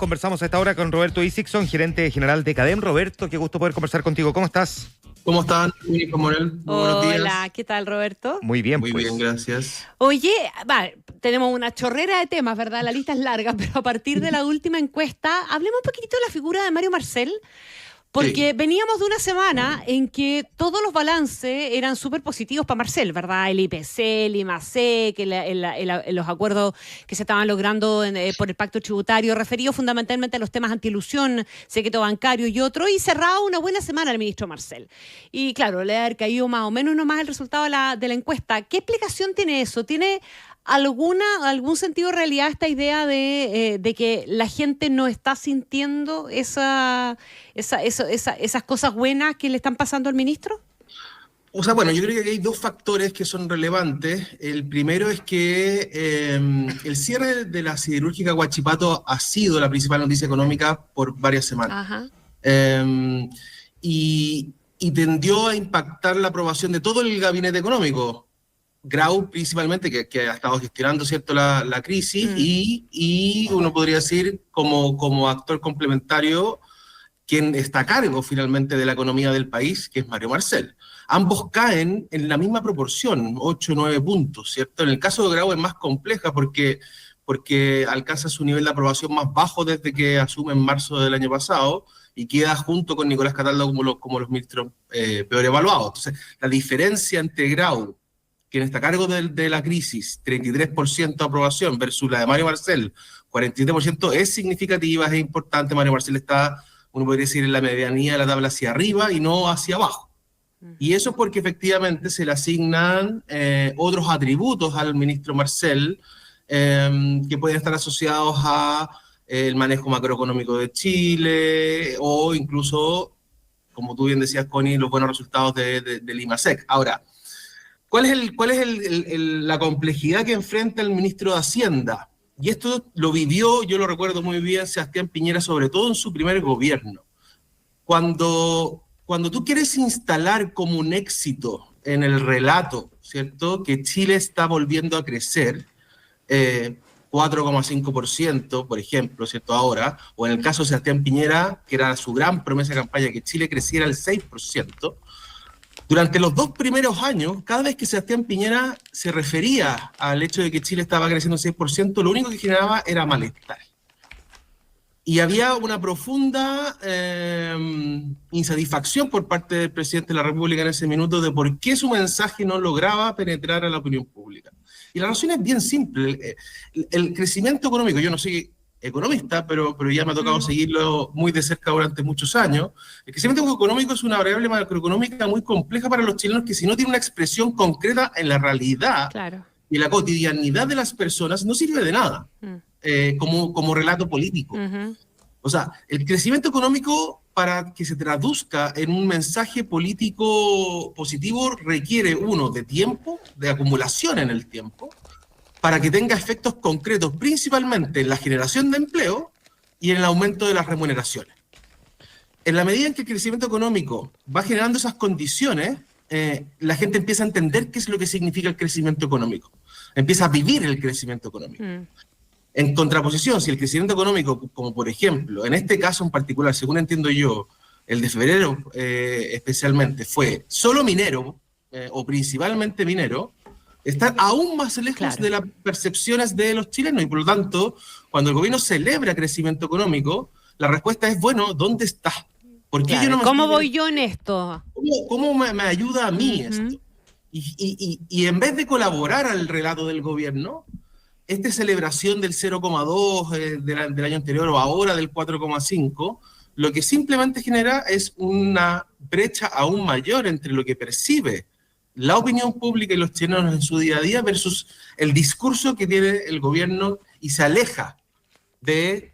Conversamos a esta hora con Roberto Isixson, gerente general de CADEM. Roberto, qué gusto poder conversar contigo. ¿Cómo estás? ¿Cómo están, Nico Morel? Muy buenos días. Hola, ¿qué tal, Roberto? Muy bien, Muy pues. bien, gracias. Oye, tenemos una chorrera de temas, ¿verdad? La lista es larga, pero a partir de la última encuesta, hablemos un poquitito de la figura de Mario Marcel, porque veníamos de una semana en que todos los balances eran súper positivos para Marcel, ¿verdad? El IPC, el IMAC, los acuerdos que se estaban logrando por el pacto tributario, referido fundamentalmente a los temas antielusión, secreto bancario y otro, y cerraba una buena semana el ministro Marcel. Y claro, le ha caído más o menos nomás el resultado de la encuesta. ¿Qué explicación tiene eso? ¿Tiene algún sentido de realidad esta idea de que la gente no está sintiendo esas cosas buenas que le están pasando al ministro? O sea, bueno, yo creo que hay dos factores que son relevantes. El primero es que el cierre de la siderúrgica Huachipato ha sido la principal noticia económica por varias semanas. Ajá. Y tendió a impactar la aprobación de todo el gabinete económico. Grau principalmente, que ha estado gestionando, ¿cierto?, la crisis, y uno podría decir como actor complementario quien está a cargo finalmente de la economía del país, que es Mario Marcel. Ambos caen en la misma proporción, 8 o 9 puntos, ¿cierto? En el caso de Grau es más compleja porque alcanza su nivel de aprobación más bajo desde que asume en marzo del año pasado y queda junto con Nicolás Cataldo como los ministros peor evaluados. Entonces, la diferencia entre Grau, quien está a cargo de la crisis, 33% de aprobación, versus la de Mario Marcel, 47%, es significativa, es importante. Mario Marcel está, uno podría decir, en la medianía de la tabla hacia arriba y no hacia abajo. Y eso es porque efectivamente se le asignan otros atributos al ministro Marcel que pueden estar asociados a el manejo macroeconómico de Chile o incluso, como tú bien decías, Connie, los buenos resultados del IMASEC. Ahora, ¿cuál es la complejidad que enfrenta el ministro de Hacienda? Y esto lo vivió, yo lo recuerdo muy bien, Sebastián Piñera, sobre todo en su primer gobierno. Cuando tú quieres instalar como un éxito en el relato, ¿cierto?, que Chile está volviendo a crecer, 4,5%, por ejemplo, ¿cierto?, ahora, o en el caso de Sebastián Piñera, que era su gran promesa de campaña, que Chile creciera al 6%, durante los 2 primeros años, cada vez que Sebastián Piñera se refería al hecho de que Chile estaba creciendo un 6%, lo único que generaba era malestar. Y había una profunda insatisfacción por parte del presidente de la República en ese minuto de por qué su mensaje no lograba penetrar a la opinión pública. Y la razón es bien simple. El crecimiento económico, yo no soy economista, pero ya me ha tocado seguirlo muy de cerca durante muchos años. El crecimiento económico es una variable macroeconómica muy compleja para los chilenos que si no tiene una expresión concreta en la realidad y la cotidianidad de las personas, no sirve de nada como relato político. O sea, el crecimiento económico, para que se traduzca en un mensaje político positivo, requiere, uno, de tiempo, de acumulación en el tiempo, para que tenga efectos concretos, principalmente en la generación de empleo y en el aumento de las remuneraciones. En la medida en que el crecimiento económico va generando esas condiciones, la gente empieza a entender qué es lo que significa el crecimiento económico. Empieza a vivir el crecimiento económico. En contraposición, si el crecimiento económico, como por ejemplo, en este caso en particular, según entiendo yo, el de febrero especialmente, fue solo minero, o principalmente minero, están aún más lejos de las percepciones de los chilenos, y por lo tanto, cuando el gobierno celebra crecimiento económico, la respuesta es, bueno, ¿dónde está? ¿Por qué yo no me ¿Cómo voy yo en esto? ¿Cómo me ayuda a mí esto? Y en vez de colaborar al relato del gobierno, esta celebración del 0,2 del año anterior o ahora del 4,5, lo que simplemente genera es una brecha aún mayor entre lo que percibe la opinión pública y los chilenos en su día a día versus el discurso que tiene el gobierno y se aleja de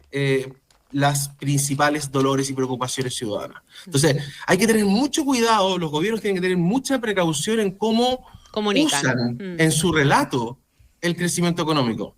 las principales dolores y preocupaciones ciudadanas. Entonces, hay que tener mucho cuidado, los gobiernos tienen que tener mucha precaución en cómo comunican usan en su relato el crecimiento económico.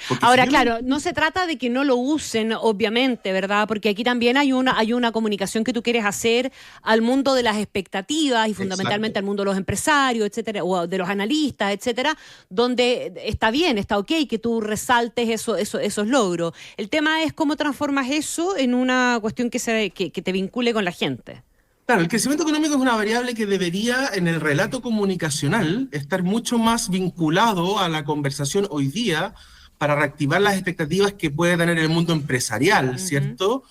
Porque Ahora, si yo claro, no se trata de que no lo usen, obviamente, ¿verdad? Porque aquí también hay una comunicación que tú quieres hacer al mundo de las expectativas y fundamentalmente Exacto. al mundo de los empresarios, etcétera, o de los analistas, etcétera, donde está bien, está ok que tú resaltes esos logros. El tema es cómo transformas eso en una cuestión que te vincule con la gente. Claro, el crecimiento económico es una variable que debería, en el relato comunicacional, estar mucho más vinculado a la conversación hoy día para reactivar las expectativas que puede tener el mundo empresarial, ¿cierto?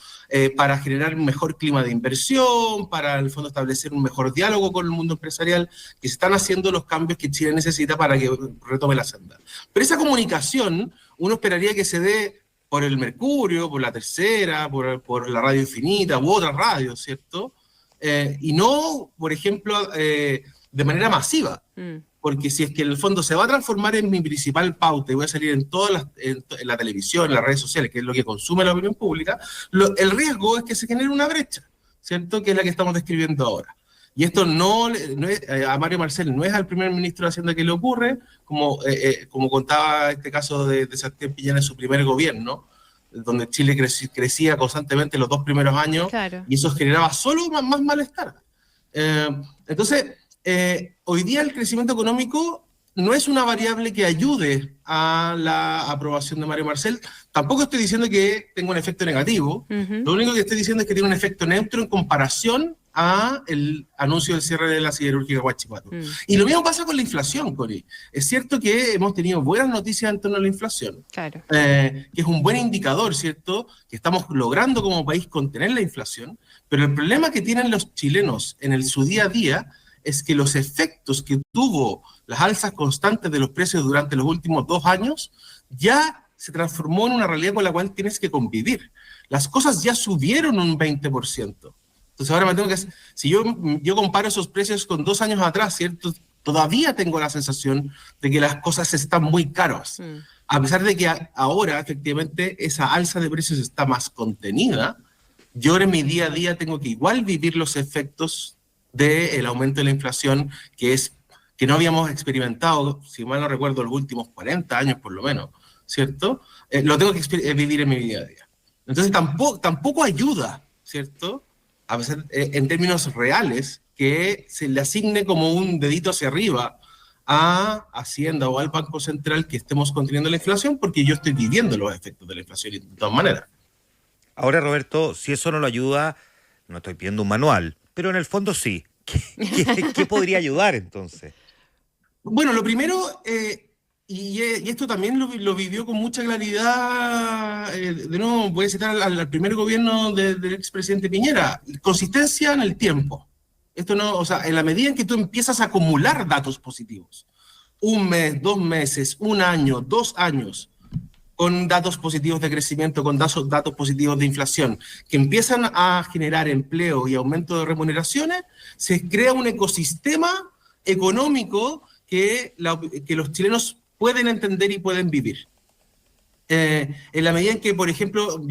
Para generar un mejor clima de inversión, para, en el fondo, establecer un mejor diálogo con el mundo empresarial, que se están haciendo los cambios que Chile necesita para que retome la senda. Pero esa comunicación, uno esperaría que se dé por el Mercurio, por La Tercera, por la Radio Infinita u otras radios, ¿cierto? Y no, por ejemplo, de manera masiva, porque si es que en el fondo se va a transformar en mi principal pauta y voy a salir en en la televisión, en las redes sociales, que es lo que consume la opinión pública, el riesgo es que se genere una brecha, ¿cierto? Que es la que estamos describiendo ahora. Y esto no es, a Mario Marcel no es al primer ministro de Hacienda que le ocurre, como contaba este caso de Sebastián Piñera en su primer gobierno, donde Chile crecía constantemente los 2 primeros años, Claro. y eso generaba solo más malestar. Entonces, hoy día el crecimiento económico no es una variable que ayude a la aprobación de Mario Marcel. Tampoco estoy diciendo que tenga un efecto negativo. Lo único que estoy diciendo es que tiene un efecto neutro en comparación a el anuncio del cierre de la siderúrgica Huachipato. Y lo mismo pasa con la inflación, Cori. Es cierto que hemos tenido buenas noticias en torno a la inflación, Claro. que es un buen indicador, ¿cierto? Que estamos logrando como país contener la inflación, pero el problema que tienen los chilenos en su día a día es que los efectos que tuvo las alzas constantes de los precios durante los últimos 2 años ya se transformó en una realidad con la cual tienes que convivir. Las cosas ya subieron un 20%. Entonces ahora me tengo que... Si yo comparo esos precios con 2 años atrás, ¿cierto? Todavía tengo la sensación de que las cosas están muy caras. A pesar de que ahora, efectivamente, esa alza de precios está más contenida, yo en mi día a día tengo que igual vivir los efectos del aumento de la inflación que no habíamos experimentado, si mal no recuerdo, los últimos 40 años por lo menos, ¿cierto? Lo tengo que vivir en mi día a día. Entonces tampoco ayuda, ¿cierto? A pesar, en términos reales, que se le asigne como un dedito hacia arriba a Hacienda o al Banco Central que estemos conteniendo la inflación, porque yo estoy viviendo los efectos de la inflación de todas maneras. Ahora, Roberto, si eso no lo ayuda, no estoy pidiendo un manual, pero en el fondo sí. ¿Qué podría ayudar entonces? Bueno, lo primero, y esto también lo vivió con mucha claridad, de nuevo voy a citar al primer gobierno del expresidente Piñera, consistencia en el tiempo. Esto no, o sea, en la medida en que tú empiezas a acumular datos positivos, 1 mes, 2 meses, 1 año, 2 años, con datos positivos de crecimiento, con datos positivos de inflación, que empiezan a generar empleo y aumento de remuneraciones, se crea un ecosistema económico que los chilenos pueden entender y pueden vivir. En la medida en que, por ejemplo,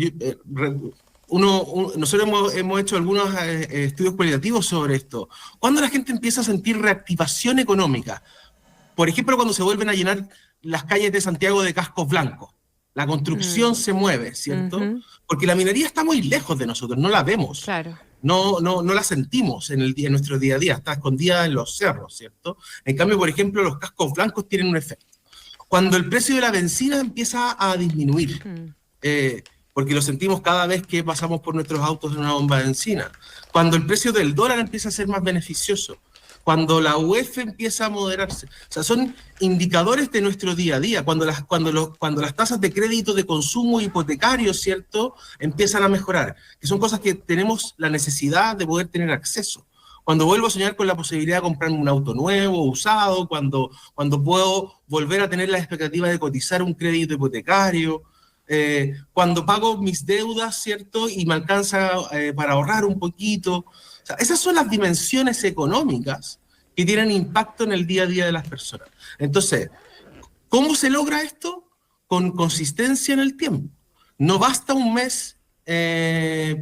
nosotros hemos hecho algunos estudios cualitativos sobre esto. ¿Cuándo la gente empieza a sentir reactivación económica? Por ejemplo, cuando se vuelven a llenar las calles de Santiago de cascos blancos. La construcción se mueve, ¿cierto? Porque la minería está muy lejos de nosotros, no la vemos. Claro. No la sentimos en nuestro día a día, está escondida en los cerros, ¿cierto? En cambio, por ejemplo, los cascos blancos tienen un efecto. Cuando el precio de la benzina empieza a disminuir, porque lo sentimos cada vez que pasamos por nuestros autos en una bomba de benzina. Cuando el precio del dólar empieza a ser más beneficioso. Cuando la UEF empieza a moderarse. O sea, son indicadores de nuestro día a día. Cuando las tasas de crédito de consumo hipotecario, ¿cierto?, empiezan a mejorar. Que son cosas que tenemos la necesidad de poder tener acceso. Cuando vuelvo a soñar con la posibilidad de comprarme un auto nuevo, usado, cuando puedo volver a tener la expectativa de cotizar un crédito hipotecario, cuando pago mis deudas, ¿cierto?, y me alcanza para ahorrar un poquito. O sea, esas son las dimensiones económicas que tienen impacto en el día a día de las personas. Entonces, ¿cómo se logra esto? Con consistencia en el tiempo. No basta 1 mes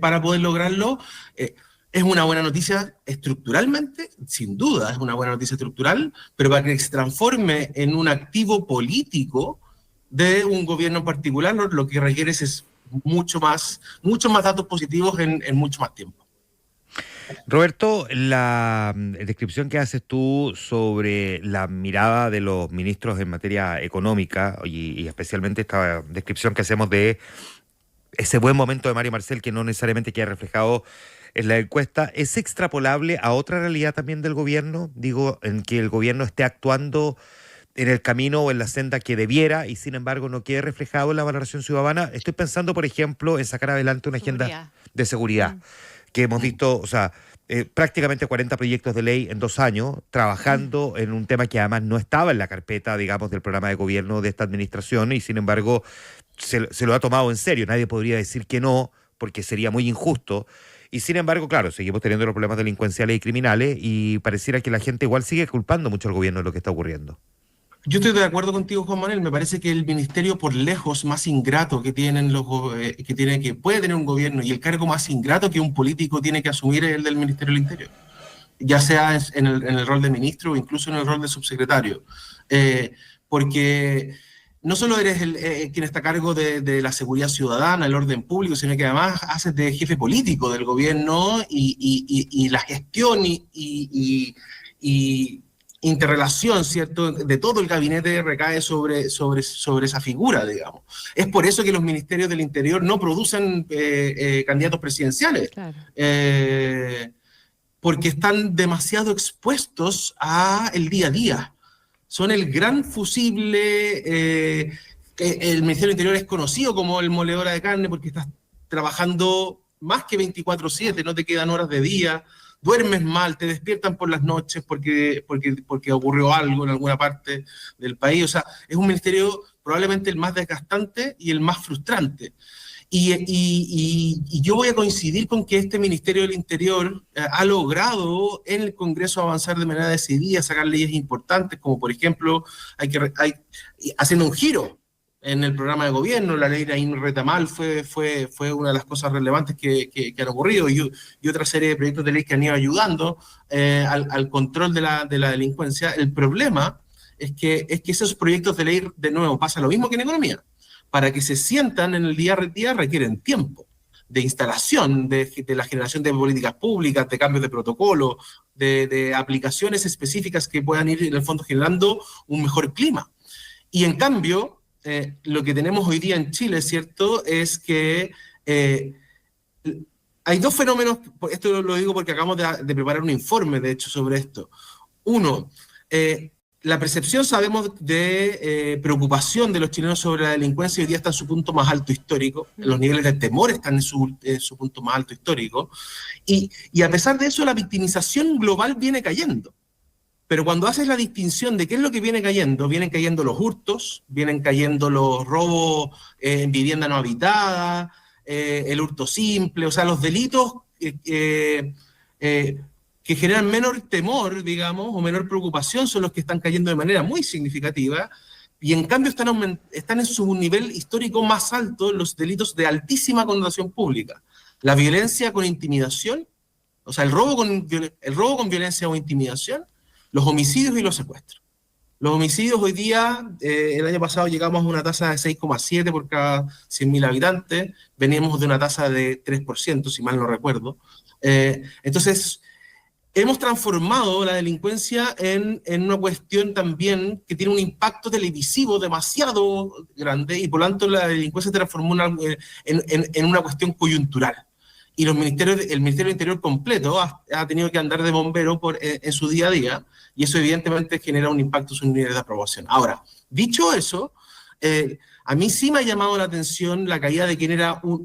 para poder lograrlo. Es una buena noticia estructuralmente, sin duda es una buena noticia estructural, pero para que se transforme en un activo político, de un gobierno en particular, lo que requieres es muchos más datos positivos en mucho más tiempo. Roberto, la descripción que haces tú sobre la mirada de los ministros en materia económica y especialmente esta descripción que hacemos de ese buen momento de Mario Marcel que no necesariamente queda reflejado en la encuesta, ¿es extrapolable a otra realidad también del gobierno? Digo, en que el gobierno esté actuando en el camino o en la senda que debiera y sin embargo no quede reflejado en la valoración ciudadana. Estoy pensando, por ejemplo, en sacar adelante una agenda de seguridad, que hemos visto, o sea, prácticamente 40 proyectos de ley en 2 años, trabajando en un tema que además no estaba en la carpeta, digamos, del programa de gobierno de esta administración y sin embargo se lo ha tomado en serio. Nadie podría decir que no, porque sería muy injusto. Y sin embargo, claro, seguimos teniendo los problemas delincuenciales y criminales y pareciera que la gente igual sigue culpando mucho al gobierno de lo que está ocurriendo. Yo estoy de acuerdo contigo, Juan Manuel. Me parece que el ministerio por lejos más ingrato que tienen que puede tener un gobierno y el cargo más ingrato que un político tiene que asumir es el del Ministerio del Interior, ya sea en el rol de ministro o incluso en el rol de subsecretario, porque no solo eres quien está a cargo de la seguridad ciudadana, el orden público, sino que además haces de jefe político del gobierno y la gestión y interrelación, ¿cierto?, de todo el gabinete recae sobre esa figura, digamos. Es por eso que los ministerios del Interior no producen candidatos presidenciales, claro. Porque están demasiado expuestos al día a día. Son el gran fusible, el Ministerio del Interior es conocido como el moledora de carne porque estás trabajando más que 24/7, no te quedan horas de día, duermes mal, te despiertan por las noches porque ocurrió algo en alguna parte del país. O sea, es un ministerio probablemente el más desgastante y el más frustrante. Y yo voy a coincidir con que este Ministerio del Interior ha logrado en el Congreso avanzar de manera decidida, sacar leyes importantes, como por ejemplo, haciendo un giro en el programa de gobierno. La ley Naim Retamal fue una de las cosas relevantes que han ocurrido y otra serie de proyectos de ley que han ido ayudando al control de la delincuencia. El problema es que esos proyectos de ley, de nuevo, pasa lo mismo que en economía. Para que se sientan en el día a día requieren tiempo de instalación, de la generación de políticas públicas, de cambios de protocolo, de aplicaciones específicas que puedan ir en el fondo generando un mejor clima. Y en cambio, lo que tenemos hoy día en Chile, ¿cierto?, es que hay dos fenómenos. Esto lo digo porque acabamos de preparar un informe, de hecho, sobre esto. Uno, la percepción, sabemos, de preocupación de los chilenos sobre la delincuencia hoy día está en su punto más alto histórico. Los niveles de temor están en su punto más alto histórico. Y a pesar de eso, la victimización global viene cayendo. Pero cuando haces la distinción de qué es lo que viene cayendo, vienen cayendo los hurtos, vienen cayendo los robos en vivienda no habitada, el hurto simple, o sea, los delitos que generan menor temor, digamos, o menor preocupación son los que están cayendo de manera muy significativa, y en cambio están en su nivel histórico más alto los delitos de altísima connotación pública. La violencia con intimidación, o sea, el robo con violencia o intimidación, los homicidios y los secuestros. Los homicidios hoy día, el año pasado llegamos a una tasa de 6,7 por cada 100.000 habitantes, veníamos de una tasa de 3%, si mal no recuerdo. Entonces, hemos transformado la delincuencia en una cuestión también que tiene un impacto televisivo demasiado grande y por lo tanto la delincuencia se transformó en una cuestión coyuntural. Y el Ministerio del Interior completo ha tenido que andar de bombero en su día a día y eso evidentemente genera un impacto en sus niveles de aprobación. Ahora, dicho eso, a mí sí me ha llamado la atención la caída de quien era yo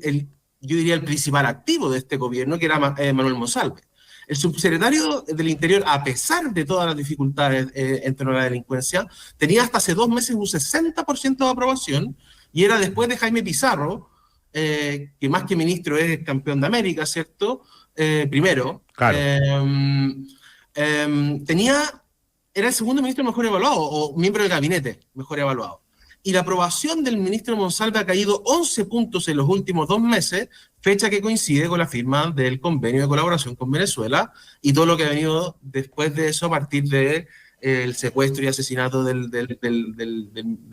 diría el principal activo de este gobierno, que era Manuel Monsalve. El subsecretario del Interior, a pesar de todas las dificultades en torno a la delincuencia, tenía hasta hace 2 meses un 60% de aprobación y era después de Jaime Pizarro, que más que ministro es campeón de América, ¿cierto? Primero. Claro. Era el segundo ministro mejor evaluado, o miembro del gabinete mejor evaluado. Y la aprobación del ministro Monsalve ha caído 11 puntos en los últimos 2 meses, fecha que coincide con la firma del convenio de colaboración con Venezuela y todo lo que ha venido después de eso a partir de el secuestro y asesinato del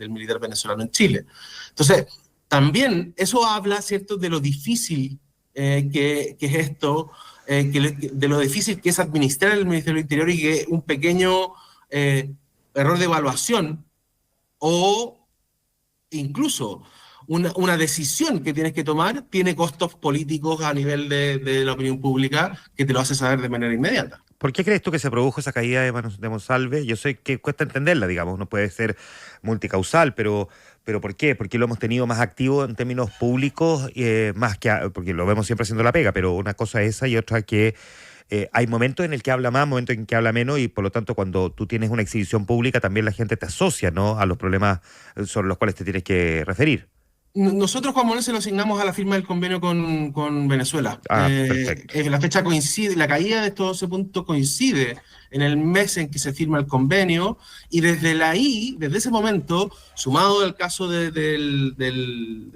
militar venezolano en Chile. Entonces, también eso habla, ¿cierto?, de lo difícil que es esto, de lo difícil que es administrar el Ministerio del Interior, y que un pequeño error de evaluación o incluso una decisión que tienes que tomar tiene costos políticos a nivel de la opinión pública, que te lo hace saber de manera inmediata. ¿Por qué crees tú que se produjo esa caída de Monsalve? Yo sé que cuesta entenderla, digamos, no puede ser multicausal, pero ¿por qué? Porque lo hemos tenido más activo en términos públicos, más que porque lo vemos siempre haciendo la pega, pero una cosa es esa y otra que hay momentos en el que habla más, momentos en que habla menos, y por lo tanto cuando tú tienes una exhibición pública también la gente te asocia, ¿no?, a los problemas sobre los cuales te tienes que referir. Nosotros, Juan Manuel, se lo asignamos a la firma del convenio con Venezuela. Perfecto. La fecha coincide, la caída de estos 12 puntos coincide en el mes en que se firma el convenio, y desde ese momento, sumado al caso del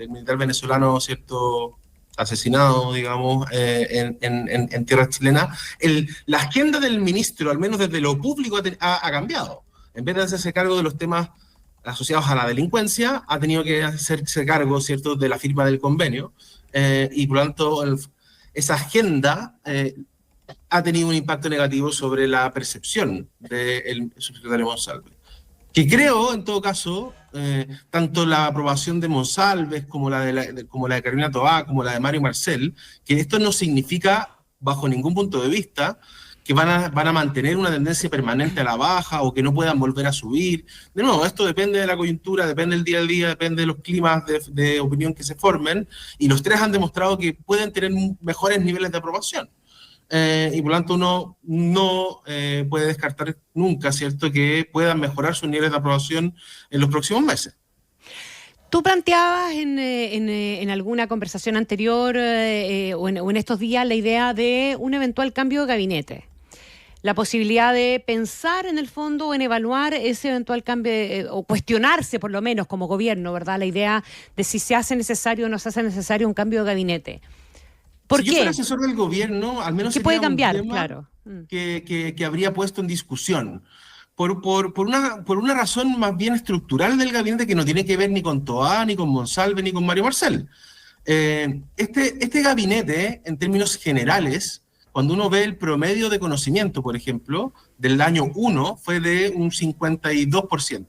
militar venezolano, ¿cierto?, asesinado, digamos, en tierra chilena, la agenda del ministro, al menos desde lo público, ha cambiado. En vez de hacerse cargo de los temas asociados a la delincuencia, ha tenido que hacerse cargo, ¿cierto?, de la firma del convenio, y por lo tanto esa agenda ha tenido un impacto negativo sobre la percepción del subsecretario Monsalve. Que creo, en todo caso, tanto la aprobación de Monsalve como la de Carolina Toá, como la de Mario Marcel, que esto no significa, bajo ningún punto de vista, que van a mantener una tendencia permanente a la baja o que no puedan volver a subir. De nuevo, esto depende de la coyuntura, depende del día a día, depende de los climas de opinión que se formen, y los tres han demostrado que pueden tener mejores niveles de aprobación. Y por lo tanto uno no puede descartar nunca, ¿cierto?, que puedan mejorar sus niveles de aprobación en los próximos meses. Tú planteabas en alguna conversación anterior o en estos días la idea de un eventual cambio de gabinete. La posibilidad de pensar en el fondo o en evaluar ese eventual cambio o cuestionarse por lo menos como gobierno, ¿verdad? La idea de si se hace necesario o no se hace necesario un cambio de gabinete. ¿Por qué? Si yo fuera asesor del gobierno, al menos ¿Qué puede cambiar? un tema, Claro. que habría puesto en discusión. Por una razón más bien estructural del gabinete, que no tiene que ver ni con Toá, ni con Monsalve, ni con Mario Marcel. Este gabinete, en términos generales, cuando uno ve el promedio de conocimiento, por ejemplo, del año 1 fue de un 52%.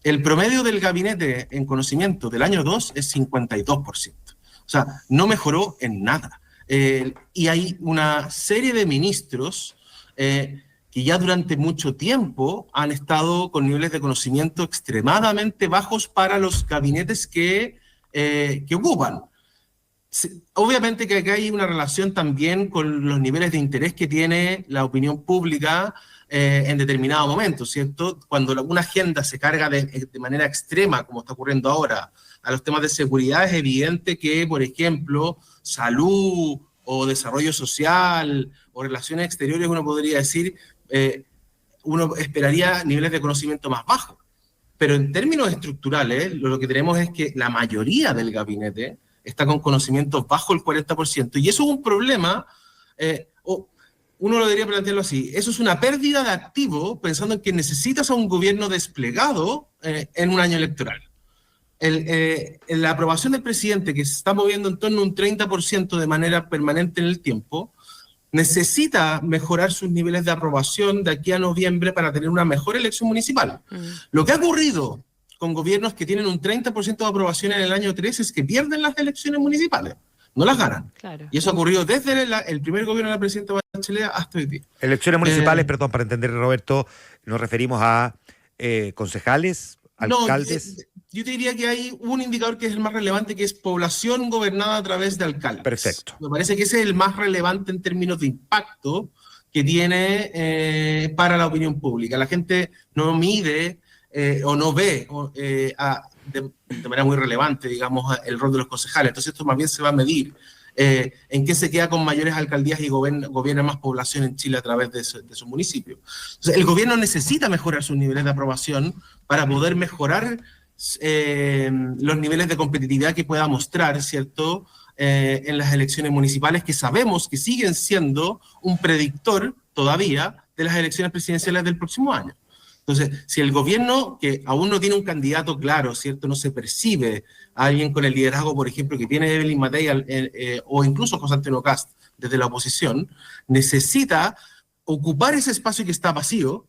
El promedio del gabinete en conocimiento del año 2 es 52%. O sea, no mejoró en nada. Y hay una serie de ministros que ya durante mucho tiempo han estado con niveles de conocimiento extremadamente bajos para los gabinetes que ocupan. Obviamente que acá hay una relación también con los niveles de interés que tiene la opinión pública en determinado momento, ¿cierto? Cuando una agenda se carga de manera extrema, como está ocurriendo ahora, a los temas de seguridad, es evidente que, por ejemplo, salud o desarrollo social o relaciones exteriores, uno podría decir, uno esperaría niveles de conocimiento más bajos. Pero en términos estructurales, lo que tenemos es que la mayoría del gabinete está con conocimientos bajo el 40%, y eso es un problema, uno lo debería plantearlo así, eso es una pérdida de activo, pensando en que necesitas a un gobierno desplegado en un año electoral. La aprobación del presidente, que se está moviendo en torno a un 30% de manera permanente en el tiempo, necesita mejorar sus niveles de aprobación de aquí a noviembre para tener una mejor elección municipal. Lo que ha ocurrido con gobiernos que tienen un 30% de aprobación en el año 3 es que pierden las elecciones municipales, no las ganan. Claro. Y eso ha ocurrido desde el primer gobierno de la presidenta Bachelet hasta hoy día. Elecciones municipales, perdón, para entender, Roberto, nos referimos a concejales, alcaldes. No, yo te diría que hay un indicador que es el más relevante, que es población gobernada a través de alcaldes. Perfecto. Me parece que ese es el más relevante en términos de impacto que tiene para la opinión pública. La gente no mide o no ve de manera muy relevante, digamos, el rol de los concejales. Entonces esto más bien se va a medir en qué se queda con mayores alcaldías y gobierna más población en Chile a través de sus municipios. Entonces, el gobierno necesita mejorar sus niveles de aprobación para poder mejorar los niveles de competitividad que pueda mostrar, ¿cierto?, en las elecciones municipales, que sabemos que siguen siendo un predictor todavía de las elecciones presidenciales del próximo año. Entonces, si el gobierno, que aún no tiene un candidato claro, ¿cierto? No se percibe a alguien con el liderazgo, por ejemplo, que tiene Evelyn Matei o incluso José Antonio Kast desde la oposición, necesita ocupar ese espacio que está vacío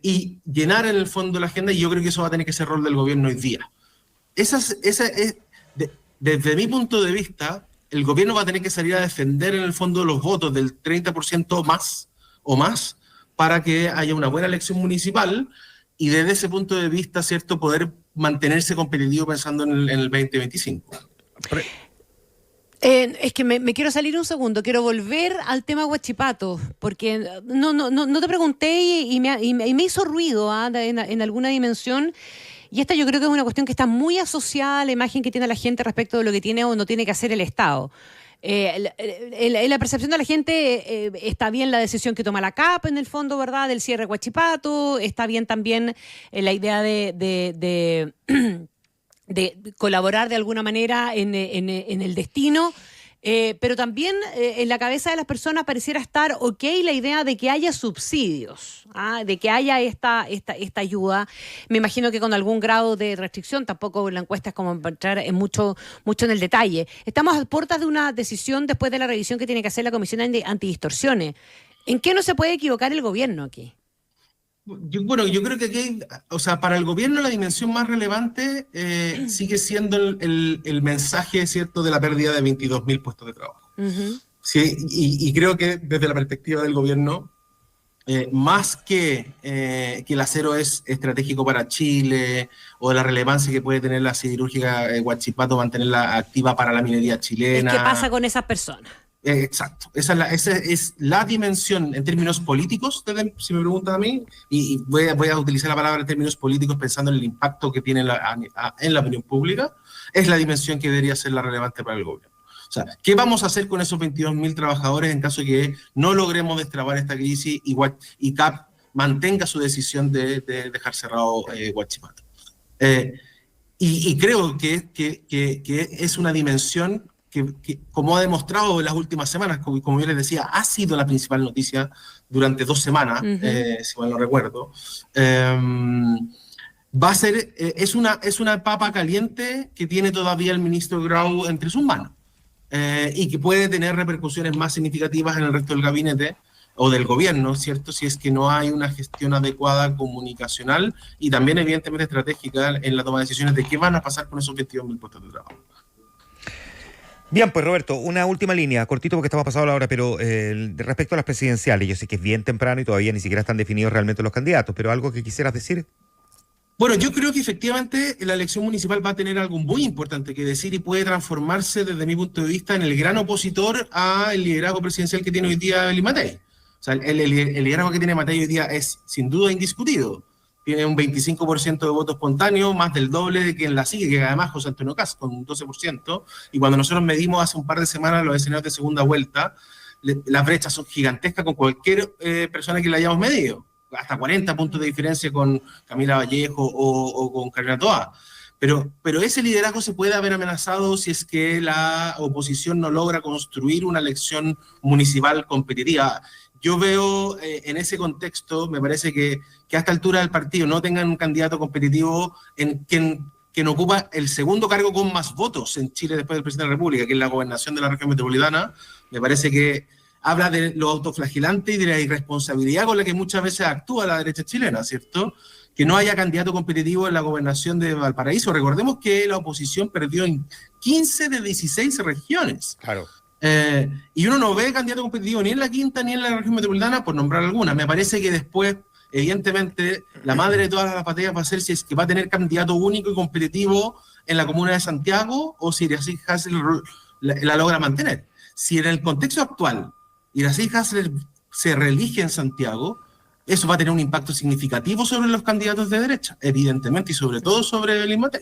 y llenar en el fondo la agenda, y yo creo que eso va a tener que ser el rol del gobierno hoy día. Desde mi punto de vista, el gobierno va a tener que salir a defender en el fondo los votos del 30% más para que haya una buena elección municipal y desde ese punto de vista, ¿cierto?, poder mantenerse competitivo pensando en el 2025. Es que me quiero salir un segundo, quiero volver al tema Huachipato, porque no te pregunté y me hizo ruido en alguna dimensión. Y esta yo creo que es una cuestión que está muy asociada a la imagen que tiene la gente respecto de lo que tiene o no tiene que hacer el Estado. En la percepción de la gente está bien la decisión que toma la CAP en el fondo, ¿verdad?, del cierre de Huachipato, está bien también la idea de colaborar de alguna manera en el destino. Pero también en la cabeza de las personas pareciera estar la idea de que haya subsidios, de que haya esta ayuda. Me imagino que con algún grado de restricción, tampoco la encuesta es como entrar en mucho en el detalle. Estamos a puertas de una decisión después de la revisión que tiene que hacer la Comisión Antidistorsiones. ¿En qué no se puede equivocar el gobierno aquí? Yo creo que aquí, para el gobierno la dimensión más relevante sigue siendo el mensaje, ¿cierto?, de la pérdida de 22.000 puestos de trabajo. Uh-huh. Sí, y creo que desde la perspectiva del gobierno, más que el acero es estratégico para Chile o la relevancia que puede tener la siderúrgica Huachipato, mantenerla activa para la minería chilena. ¿Qué pasa con esas personas? Exacto, esa es la dimensión en términos políticos, si me preguntan a mí, y voy a utilizar la palabra en términos políticos pensando en el impacto que tiene en la opinión pública, es la dimensión que debería ser la relevante para el gobierno. O sea, ¿qué vamos a hacer con esos 22.000 trabajadores en caso de que no logremos destrabar esta crisis y CAP mantenga su decisión de dejar cerrado Huachipato? Y creo que es una dimensión que, como ha demostrado en las últimas semanas, como yo les decía, ha sido la principal noticia durante 2 semanas, uh-huh. Si mal no recuerdo, va a ser, es una papa caliente que tiene todavía el ministro Grau entre sus manos, y que puede tener repercusiones más significativas en el resto del gabinete o del gobierno, ¿cierto?, si es que no hay una gestión adecuada comunicacional y también evidentemente estratégica en la toma de decisiones de qué van a pasar con esos 22.000 puestos de trabajo. Bien, pues Roberto, una última línea, cortito porque estamos pasando la hora, pero respecto a las presidenciales, yo sé que es bien temprano y todavía ni siquiera están definidos realmente los candidatos, pero ¿algo que quisieras decir? Bueno, yo creo que efectivamente la elección municipal va a tener algo muy importante que decir y puede transformarse desde mi punto de vista en el gran opositor al liderazgo presidencial que tiene hoy día Evelyn Matei. O sea, el liderazgo que tiene Matei hoy día es sin duda indiscutido. Tiene un 25% de voto espontáneo, más del doble de quien la sigue, que además José Antonio Kast, con un 12%. Y cuando nosotros medimos hace un par de semanas los escenarios de segunda vuelta, las brechas son gigantescas con cualquier persona que la hayamos medido. Hasta 40 puntos de diferencia con Camila Vallejo o con Carolina Toá. Pero ese liderazgo se puede haber amenazado si es que la oposición no logra construir una elección municipal competitiva. Yo veo en ese contexto, me parece que a esta altura del partido no tengan un candidato competitivo en quien ocupa el segundo cargo con más votos en Chile después del presidente de la República, que es la gobernación de la región metropolitana. Me parece que habla de lo autoflagilante y de la irresponsabilidad con la que muchas veces actúa la derecha chilena, ¿cierto? Que no haya candidato competitivo en la gobernación de Valparaíso. Recordemos que la oposición perdió en 15 de 16 regiones. Claro. Y uno no ve candidato competitivo ni en la quinta ni en la región metropolitana, por nombrar alguna. Me parece que después, evidentemente, la madre de todas las batallas va a ser si es que va a tener candidato único y competitivo en la comuna de Santiago o si Iracema Hassel la logra mantener. Si en el contexto actual Iracema Hassel se reelige en Santiago, eso va a tener un impacto significativo sobre los candidatos de derecha, evidentemente, y sobre todo sobre Evelyn Matei,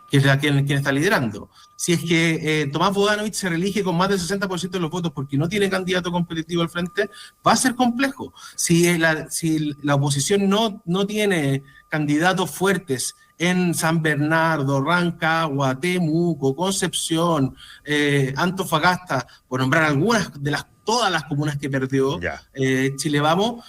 que es quien está liderando. Si es que Tomás Bodanovich se reelige con más del 60% de los votos porque no tiene candidato competitivo al frente, va a ser complejo. Si la oposición no tiene candidatos fuertes en San Bernardo, Rancagua, Temuco, Concepción, Antofagasta, por nombrar algunas de todas las comunas que perdió Chile Vamos,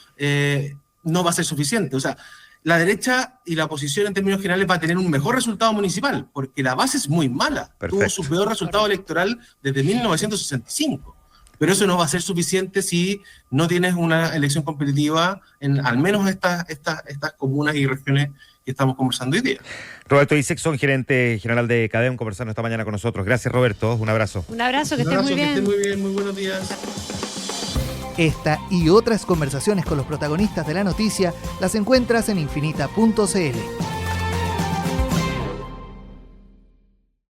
no va a ser suficiente. O sea, la derecha y la oposición en términos generales va a tener un mejor resultado municipal, porque la base es muy mala. Perfecto. Tuvo su peor resultado electoral desde 1965. Pero eso no va a ser suficiente si no tienes una elección competitiva en al menos estas comunas y regiones que estamos conversando hoy día. Roberto Isaacson, gerente general de CADEM, conversando esta mañana con nosotros. Gracias, Roberto. Un abrazo. Un abrazo, que estés muy bien. Que estén muy bien, muy buenos días. Esta y otras conversaciones con los protagonistas de la noticia las encuentras en infinita.cl.